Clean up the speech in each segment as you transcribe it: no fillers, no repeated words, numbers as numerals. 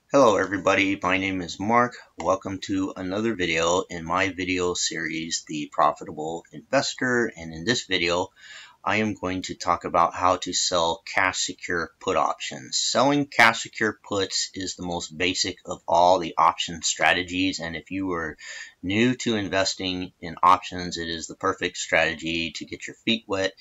Hello everybody, my name is Mark. Welcome to another video in my video series, The Profitable Investor. And in this video, I am going to talk about how to sell cash secure put options. Selling cash secure puts is the most basic of all the option strategies, and if you are new to investing in options, it is the perfect strategy to get your feet wet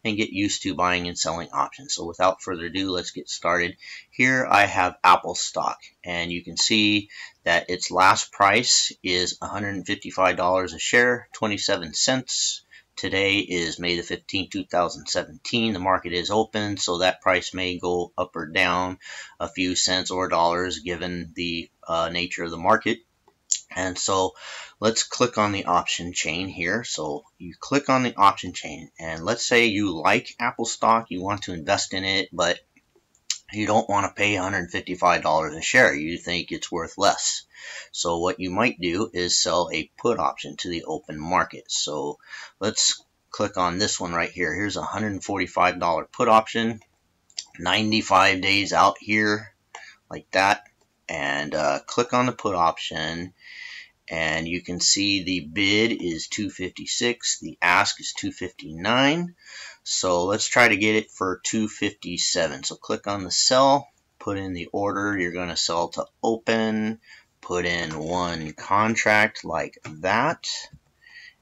and get used to buying and selling options. So without further ado, let's get started. Here I have Apple stock, and you can see that its last price is $155 a share, 27 cents. Today is May the 15th, 2017. The market is open, so that price may go up or down a few cents or dollars given the nature of the market. And so let's click on the option chain here. So you click on the option chain, and let's say you like Apple stock, you want to invest in it, but you don't want to pay $155 a share. You think it's worth less. So what you might do is sell a put option to the open market. So let's click on this one right here. Here's a $145 put option, 95 days out here, like that. And click on the put option, and you can see the bid is $256, the ask is $259. So let's try to get it for $257. So click on the sell, put in the order you're going to sell to open, put in one contract like that,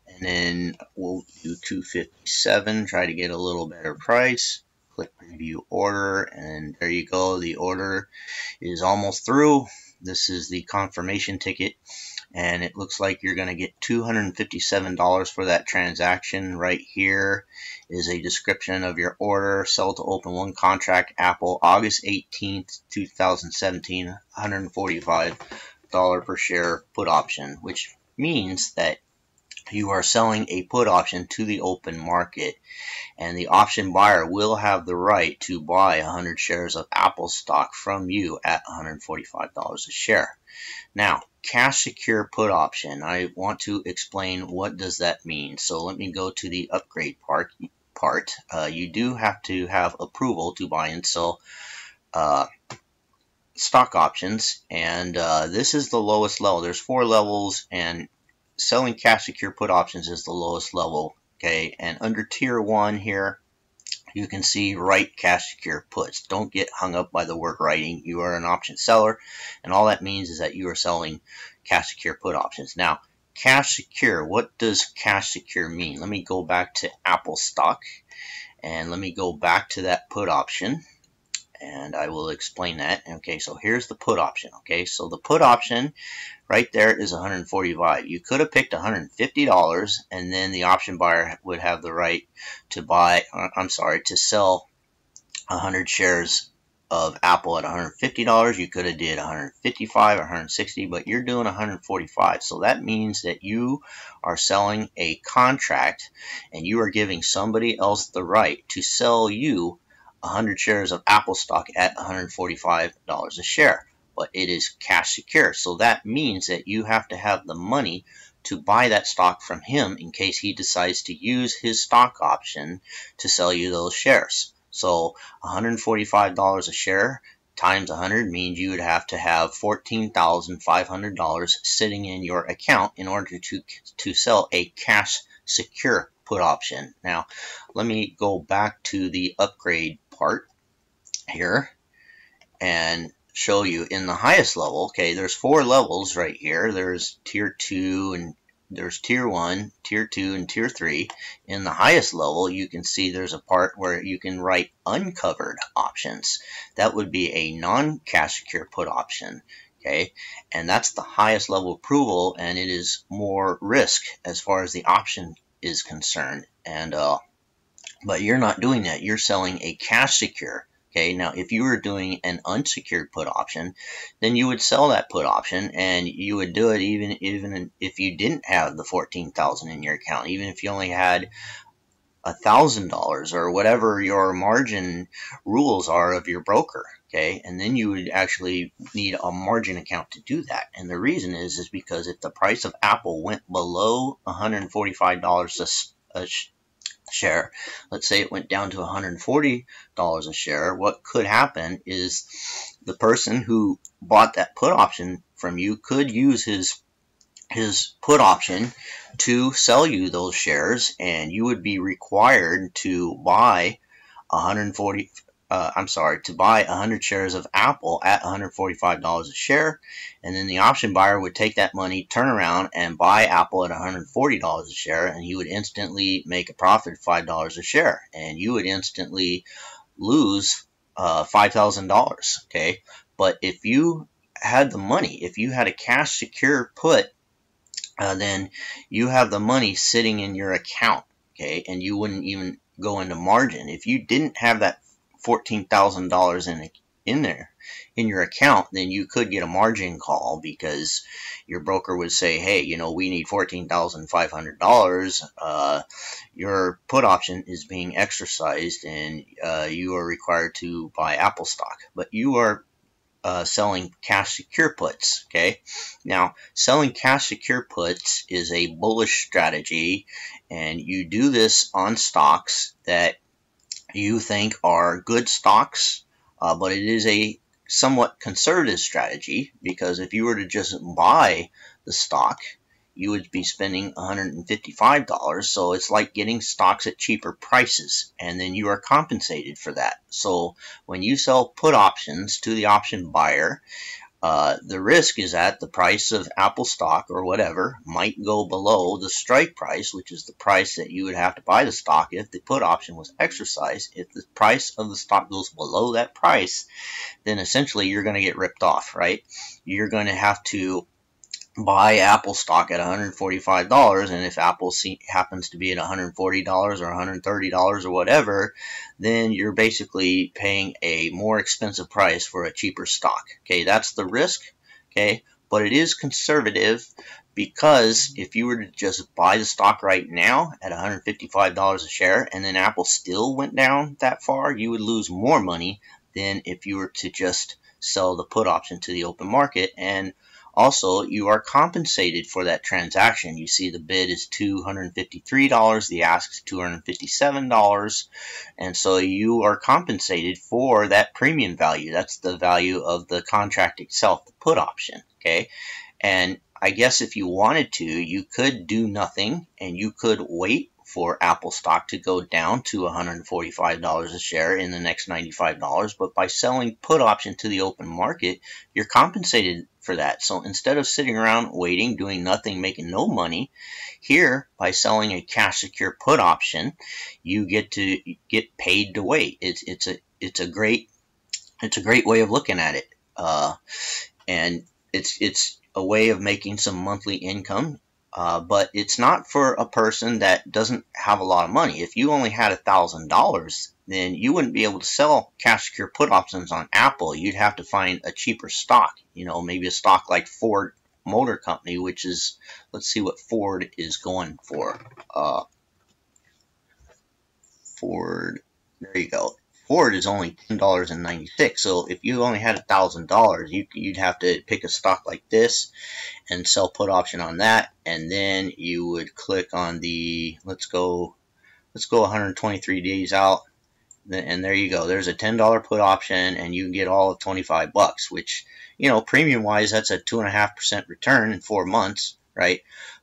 and then we'll do $257, try to get a little better price. Click preview order, and there you go. The order is almost through. This is the confirmation ticket, and it looks like you're going to get $257 for that transaction. Right here is a description of your order. Sell to open one contract, Apple, August 18th, 2017, $145 per share put option, which means that you are selling a put option to the open market, and the option buyer will have the right to buy 100 shares of Apple stock from you at $145 a share. Now, cash secure put option, I want to explain what does that mean. So let me go to the upgrade part. You do have to have approval to buy and sell stock options, and this is the lowest level. There's 4 levels, and selling cash secure put options is the lowest level. Okay, and under tier 1 here, you can see write cash secure puts. Don't get hung up by the word writing. You are an option seller, and all that means is that you are selling cash secure put options. Now, cash secure, what does cash secure mean? Let me go back to Apple stock, and let me go back to that put option, and I will explain that. Okay, so here's the put option. Okay, so the put option right there is $145. You could have picked $150, and then the option buyer would have the right to to sell 100 shares of Apple at $150. You could have did $155 or $160, but you're doing $145. So that means that you are selling a contract, and you are giving somebody else the right to sell you 100 shares of Apple stock at $145 a share. But it is cash secure. So that means that you have to have the money to buy that stock from him in case he decides to use his stock option to sell you those shares. So $145 a share times 100 means you would have to have $14,500 sitting in your account in order to sell a cash secure put option. Now, let me go back to the upgrade part here and show you in the highest level. Okay, there's 4 levels right here. There's tier 2, and there's tier 1, tier 2, and tier 3. In the highest level, you can see there's a part where you can write uncovered options. That would be a non-cash secure put option. Okay, and that's the highest level approval, and it is more risk as far as the option is concerned. And but you're not doing that. You're selling a cash secure. Okay, now if you were doing an unsecured put option, then you would sell that put option, and you would do it even if you didn't have the $14,000 in your account, even if you only had $1,000 or whatever your margin rules are of your broker. Okay, and then you would actually need a margin account to do that. And the reason is because if the price of Apple went below $145 share, let's say it went down to $140 a share, what could happen is the person who bought that put option from you could use his put option to sell you those shares, and you would be required to buy 100 shares of Apple at $145 a share, and then the option buyer would take that money, turn around, and buy Apple at $140 a share, and you would instantly make a profit of $5 a share, and you would instantly lose $5,000. Okay, but if you had the money, if you had a cash secure put, then you have the money sitting in your account, okay, and you wouldn't even go into margin. If you didn't have that $14,000 in there in your account, then you could get a margin call because your broker would say, hey, you know, we need $14,500. Your put option is being exercised, and you are required to buy Apple stock. But you are selling cash secure puts. Okay, now selling cash secure puts is a bullish strategy, and you do this on stocks that you think are good stocks, but it is a somewhat conservative strategy, because if you were to just buy the stock, you would be spending $155. So it's like getting stocks at cheaper prices, and then you are compensated for that. So when you sell put options to the option buyer, the risk is that the price of Apple stock or whatever might go below the strike price, which is the price that you would have to buy the stock if the put option was exercised. If the price of the stock goes below that price, then essentially you're going to get ripped off, right? You're going to have to buy Apple stock at $145, and if Apple happens to be at $140 or $130 or whatever, then you're basically paying a more expensive price for a cheaper stock. Okay, that's the risk. Okay, but it is conservative, because if you were to just buy the stock right now at $155 a share and then Apple still went down that far, you would lose more money than if you were to just sell the put option to the open market. And also, you are compensated for that transaction. You see the bid is $253, the ask is $257, and so you are compensated for that premium value. That's the value of the contract itself, the put option, okay? And I guess if you wanted to, you could do nothing, and you could wait for Apple stock to go down to $145 a share in the next $95, but by selling put option to the open market, you're compensated for that. So instead of sitting around waiting, doing nothing, making no money, here by selling a cash secure put option, you get paid to wait. It's a great way of looking at it, and it's a way of making some monthly income. But it's not for a person that doesn't have a lot of money. If you only had $1,000, then you wouldn't be able to sell cash secure put options on Apple. You'd have to find a cheaper stock, you know, maybe a stock like Ford Motor Company, which is, let's see what Ford is going for. Ford, there you go. Ford is only $10.96. So if you only had $1,000, you'd have to pick a stock like this and sell put option on that, and then you would click on the let's go 123 days out, and there you go. There's a $10 put option, and you can get all of $25, which, you know, premium wise, that's a 2.5% return in 4 months, right?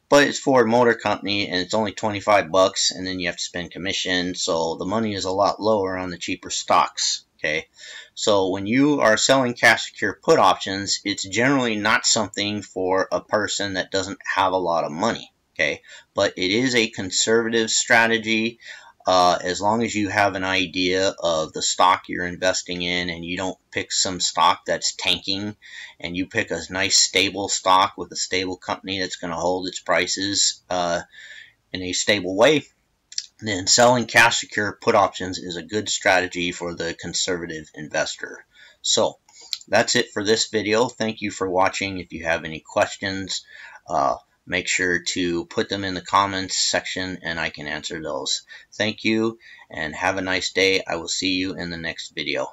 But it's Ford Motor Company, and it's only $25, and then you have to spend commission, so the money is a lot lower on the cheaper stocks. Okay, so when you are selling cash secure put options, it's generally not something for a person that doesn't have a lot of money. Okay, but it is a conservative strategy. As long as you have an idea of the stock you're investing in, and you don't pick some stock that's tanking, and you pick a nice stable stock with a stable company that's going to hold its prices in a stable way, then selling cash secure put options is a good strategy for the conservative investor. So that's it for this video. Thank you for watching. If you have any questions, make sure to put them in the comments section and I can answer those. Thank you and have a nice day. I will see you in the next video.